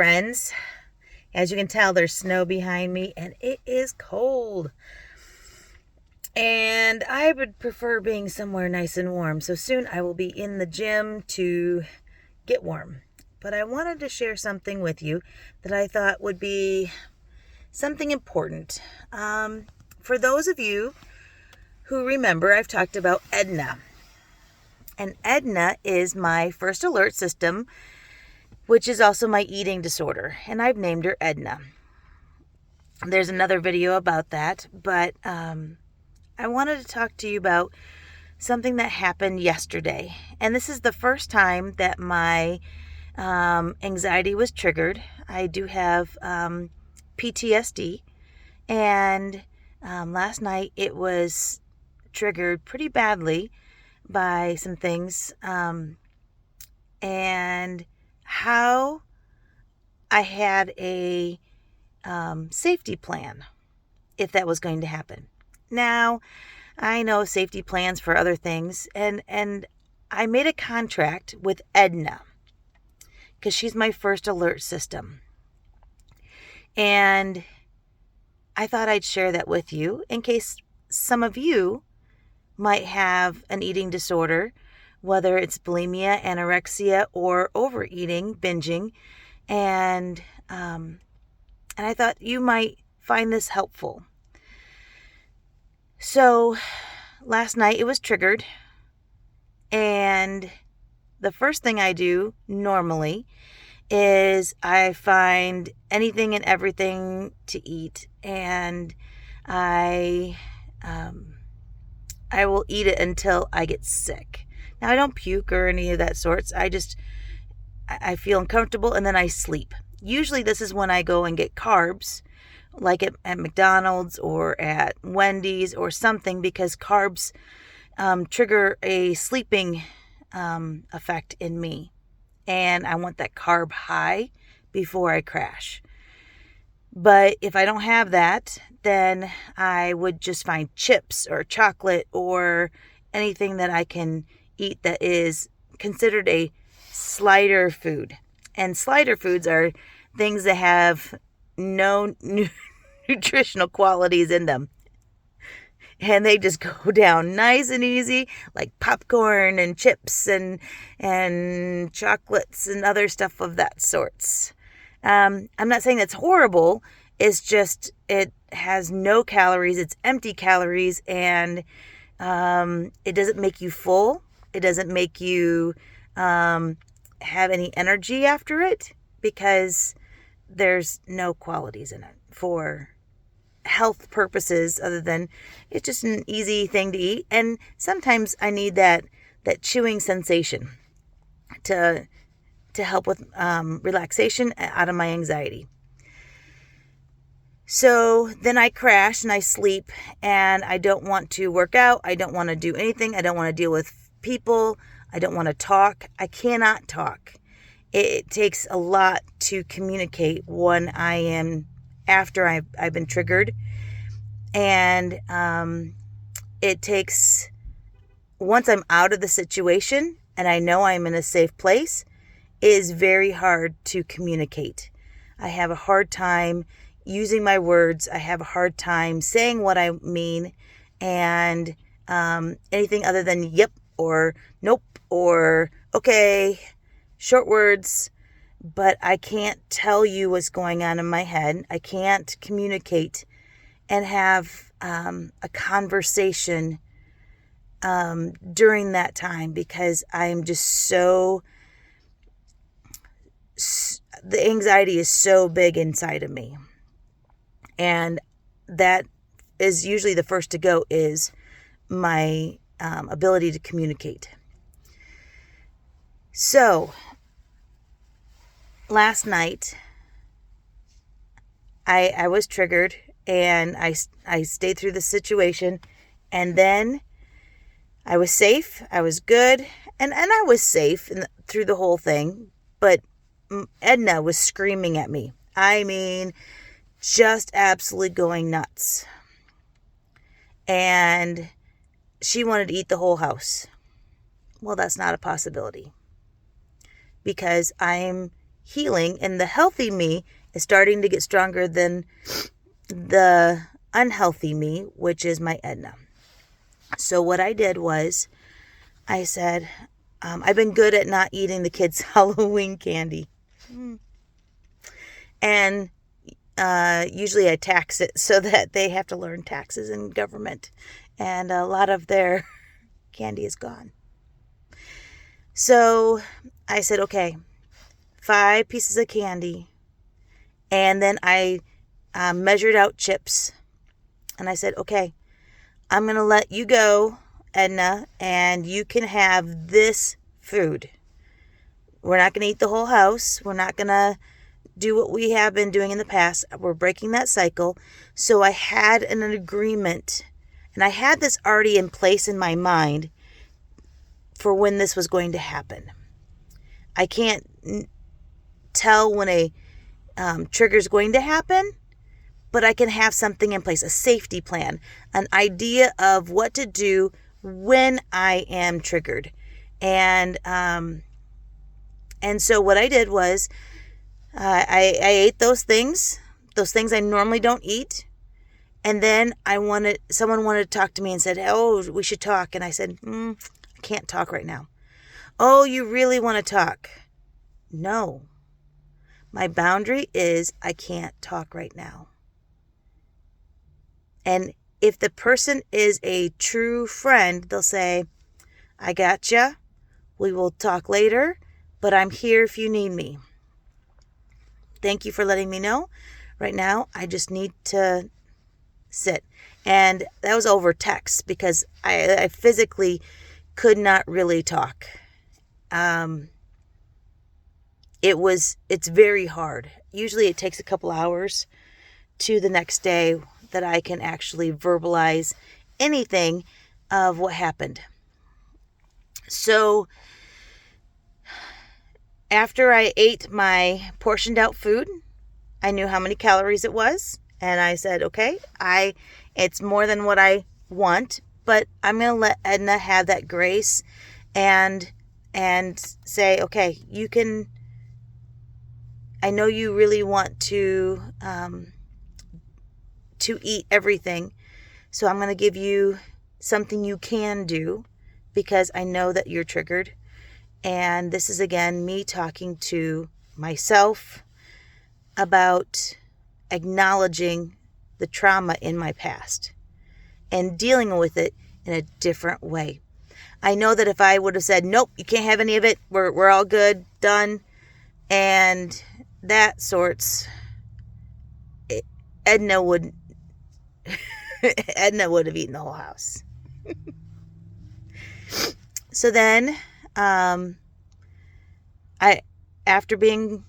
friends. As you can tell, there's snow behind me and it is cold. And I would prefer being somewhere nice and warm. So soon I will be in the gym to get warm. But I wanted to share something with you that I thought would be something important. For those of you who remember, I've talked about Edna. And Edna is my first alert system, which is also my eating disorder. And I've named her Edna. There's another video about that, but I wanted to talk to you about something that happened yesterday. And this is the first time that my anxiety was triggered. I do have PTSD, and last night it was triggered pretty badly by some things, and how I had a safety plan if that was going to happen. Now, I know safety plans for other things, and I made a contract with Edna because she's my first alert system. And I thought I'd share that with you in case some of you might have an eating disorder, whether it's bulimia, anorexia, or overeating, binging. And I thought you might find this helpful. So last night it was triggered, and the first thing I do normally is I find anything and everything to eat, and I will eat it until I get sick. Now, I don't puke or any of that sorts. I feel uncomfortable, and then I sleep. Usually this is when I go and get carbs, like at McDonald's or at Wendy's or something, because carbs trigger a sleeping effect in me. And I want that carb high before I crash. But if I don't have that, then I would just find chips or chocolate or anything that I can eat that is considered a slider food. And slider foods are things that have no nutritional qualities in them. And they just go down nice and easy, like popcorn and chips and chocolates and other stuff of that sorts. I'm not saying that's horrible. It's just, it has no calories. It's empty calories, and it doesn't make you full. It doesn't make you have any energy after it, because there's no qualities in it for health purposes, other than it's just an easy thing to eat. And sometimes I need that chewing sensation to help with relaxation out of my anxiety. So then I crash and I sleep, and I don't want to work out. I don't want to do anything. I don't want to deal with people. I don't want to talk. I cannot talk. It takes a lot to communicate when I am after I've been triggered. And it takes, once I'm out of the situation and I know I'm in a safe place, it is very hard to communicate. I have a hard time using my words. I have a hard time saying what I mean, and anything other than yep or nope or okay, short words. But I can't tell you what's going on in my head. I can't communicate and have a conversation during that time, because I'm just so, the anxiety is so big inside of me. And that is usually the first to go, is my ability to communicate. So last night, I was triggered, and I stayed through the situation, and then I was safe. I was good, and I was safe through the whole thing. But Edna was screaming at me. I mean, just absolutely going nuts. And she wanted to eat the whole house. Well, that's not a possibility, because I'm healing, and the healthy me is starting to get stronger than the unhealthy me, which is my Edna. So what I did was I said, I've been good at not eating the kids' Halloween candy. And usually I tax it so that they have to learn taxes in government. And a lot of their candy is gone. So I said, okay, 5 pieces of candy. And then I measured out chips. And I said, okay, I'm going to let you go, Edna, and you can have this food. We're not going to eat the whole house. We're not going to do what we have been doing in the past. We're breaking that cycle. So I had an agreement, and I had this already in place in my mind for when this was going to happen. I can't tell when a trigger is going to happen, but I can have something in place, a safety plan, an idea of what to do when I am triggered. And so what I did was I ate those things I normally don't eat. And then someone wanted to talk to me and said, oh, we should talk. And I said, I can't talk right now. Oh, you really want to talk? No. My boundary is I can't talk right now. And if the person is a true friend, they'll say, I gotcha. We will talk later, but I'm here if you need me. Thank you for letting me know. Right now, I just need to sit. And that was over text because I physically could not really talk. It's very hard. Usually it takes a couple hours to the next day that I can actually verbalize anything of what happened. So after I ate my portioned out food, I knew how many calories it was. And I said, okay, it's more than what I want, but I'm going to let Edna have that grace and say, okay, you can, I know you really want to eat everything. So I'm going to give you something you can do because I know that you're triggered. And this is, again, me talking to myself about acknowledging the trauma in my past and dealing with it in a different way. I know that if I would have said, nope, you can't have any of it, we're all good, done, and that sorts, Edna would have eaten the whole house. So then, after being,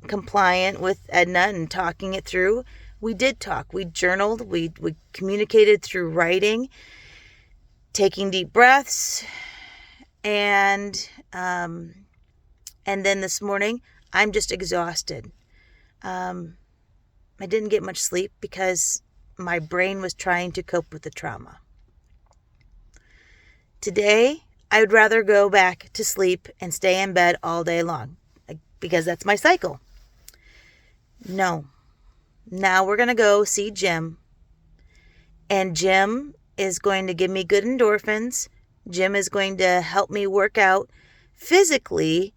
compliant with Edna and talking it through, we did talk. We journaled. We communicated through writing, taking deep breaths, and then this morning, I'm just exhausted. I didn't get much sleep because my brain was trying to cope with the trauma. Today, I would rather go back to sleep and stay in bed all day long because that's my cycle. No. Now we're going to go see Jim. And Jim is going to give me good endorphins. Jim is going to help me work out physically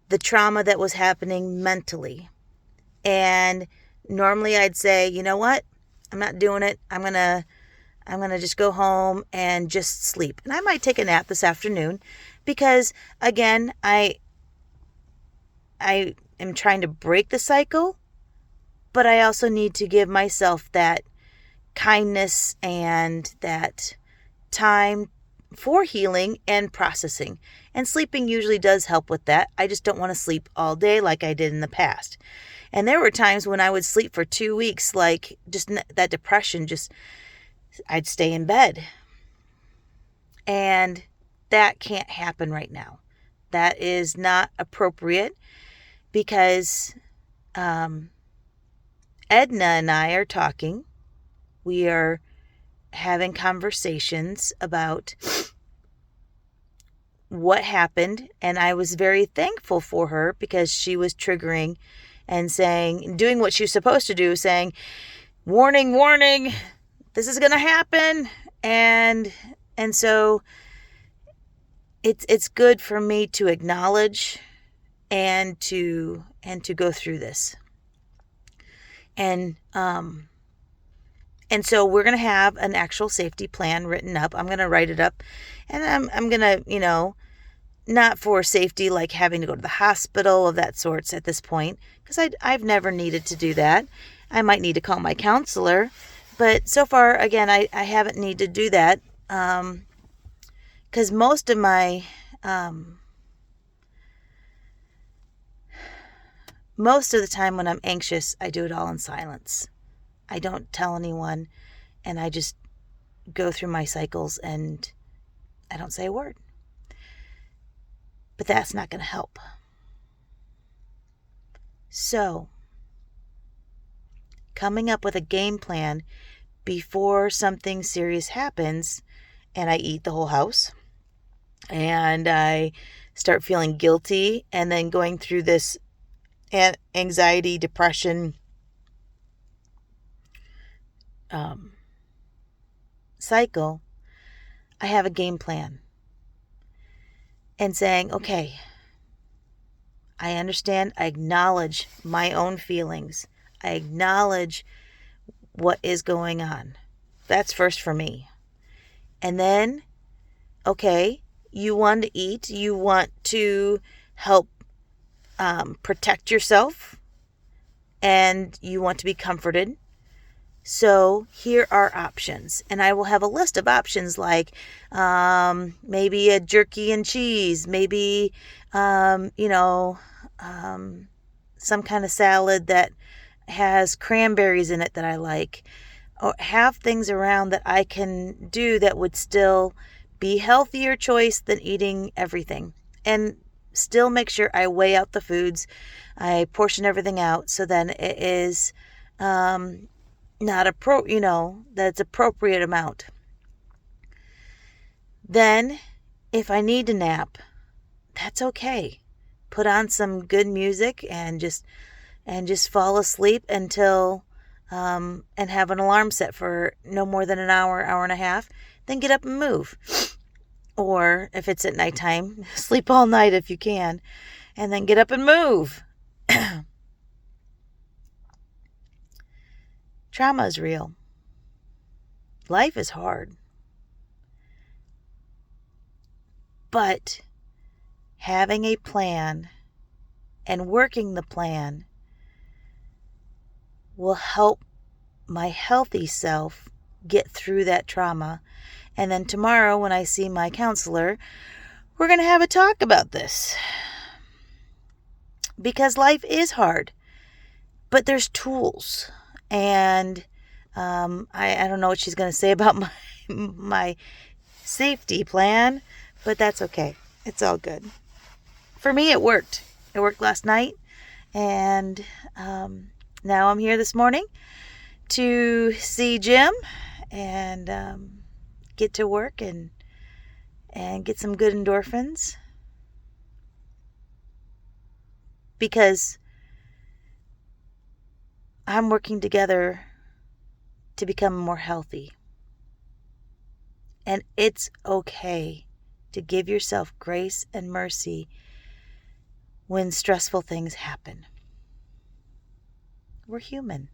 the trauma that was happening mentally. And normally I'd say, you know what? I'm not doing it. I'm going to just go home and just sleep. And I might take a nap this afternoon because, again, I am trying to break the cycle, but I also need to give myself that kindness and that time for healing and processing. And sleeping usually does help with that. I just don't want to sleep all day like I did in the past. And there were times when I would sleep for 2 weeks, like just that depression, I'd stay in bed. And that can't happen right now. That is not appropriate because Edna and I are talking. We are having conversations about what happened, and I was very thankful for her because she was triggering and saying, doing what she was supposed to do, saying, warning, warning, this is going to happen. And so it's good for me to acknowledge and to go through this. And so we're going to have an actual safety plan written up. I'm going to write it up, and I'm going to, not for safety like having to go to the hospital of that sorts at this point, because I've never needed to do that. I might need to call my counselor, but so far, again, I haven't needed to do that, because most of my most of the time when I'm anxious, I do it all in silence. I don't tell anyone, and I just go through my cycles and I don't say a word. But that's not going to help. So, coming up with a game plan before something serious happens and I eat the whole house and I start feeling guilty and then going through this anxiety, depression cycle, I have a game plan. And saying, okay, I understand, I acknowledge my own feelings. I acknowledge what is going on. That's first for me. And then, okay, you want to eat, you want to help protect yourself, and you want to be comforted. So here are options, and I will have a list of options like maybe a jerky and cheese, maybe some kind of salad that has cranberries in it that I like, or have things around that I can do that would still be healthier choice than eating everything, and still make sure I weigh out the foods, I portion everything out so then it is not that it's appropriate amount. Then, if I need to nap, that's okay. Put on some good music and just fall asleep until and have an alarm set for no more than an hour and a half. Then get up and move. Or if it's at nighttime, sleep all night if you can, and then get up and move. Trauma is real. Life is hard. But having a plan and working the plan will help my healthy self get through that trauma. And then tomorrow when I see my counselor, we're going to have a talk about this. Because life is hard. But there's tools. And I don't know what she's going to say about my safety plan, but that's okay. It's all good. For me, it worked. It worked last night, and now I'm here this morning to see Jim and get to work and get some good endorphins, because I'm working together to become more healthy. And it's okay to give yourself grace and mercy when stressful things happen. We're human.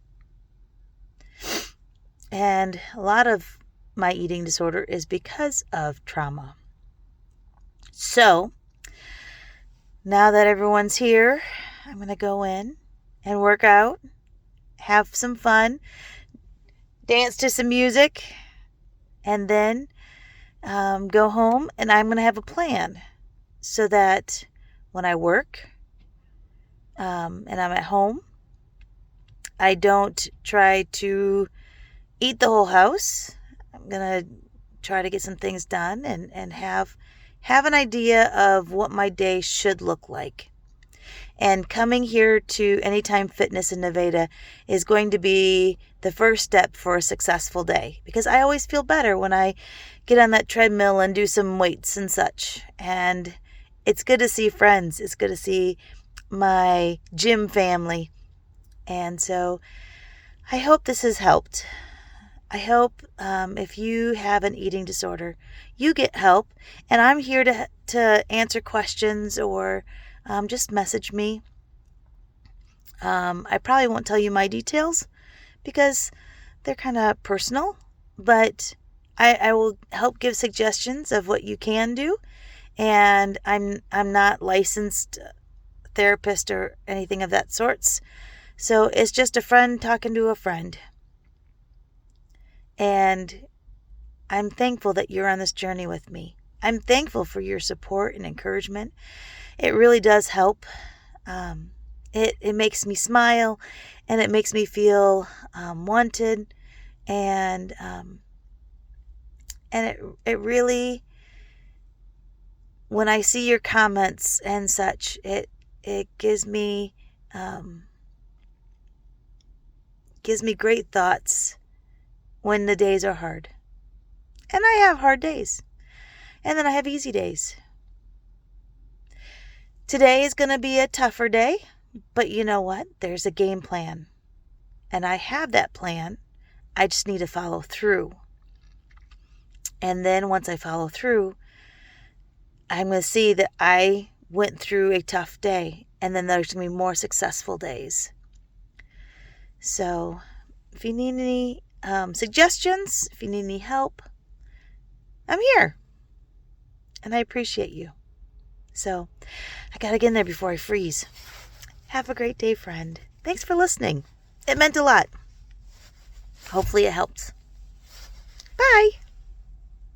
And a lot of my eating disorder is because of trauma. So, now that everyone's here, I'm going to go in and work out. Have some fun, dance to some music, and then go home, and I'm going to have a plan so that when I work and I'm at home, I don't try to eat the whole house. I'm going to try to get some things done and have an idea of what my day should look like. And coming here to Anytime Fitness in Nevada is going to be the first step for a successful day, because I always feel better when I get on that treadmill and do some weights and such. And it's good to see friends. It's good to see my gym family. And so I hope this has helped. I hope if you have an eating disorder, you get help. And I'm here to answer questions, or just message me. I probably won't tell you my details because they're kind of personal, but I will help give suggestions of what you can do. And I'm not licensed therapist or anything of that sorts. So it's just a friend talking to a friend. And I'm thankful that you're on this journey with me. I'm thankful for your support and encouragement. It really does help. It makes me smile, and it makes me feel wanted, and it really, when I see your comments and such, it gives me great thoughts when the days are hard. And I have hard days. And then I have easy days. Today is going to be a tougher day, but you know what? There's a game plan. And I have that plan. I just need to follow through. And then once I follow through, I'm going to see that I went through a tough day. And then there's going to be more successful days. So if you need any suggestions, if you need any help, I'm here. And I appreciate you. So I got to get in there before I freeze. Have a great day, friend. Thanks for listening. It meant a lot. Hopefully it helped. Bye.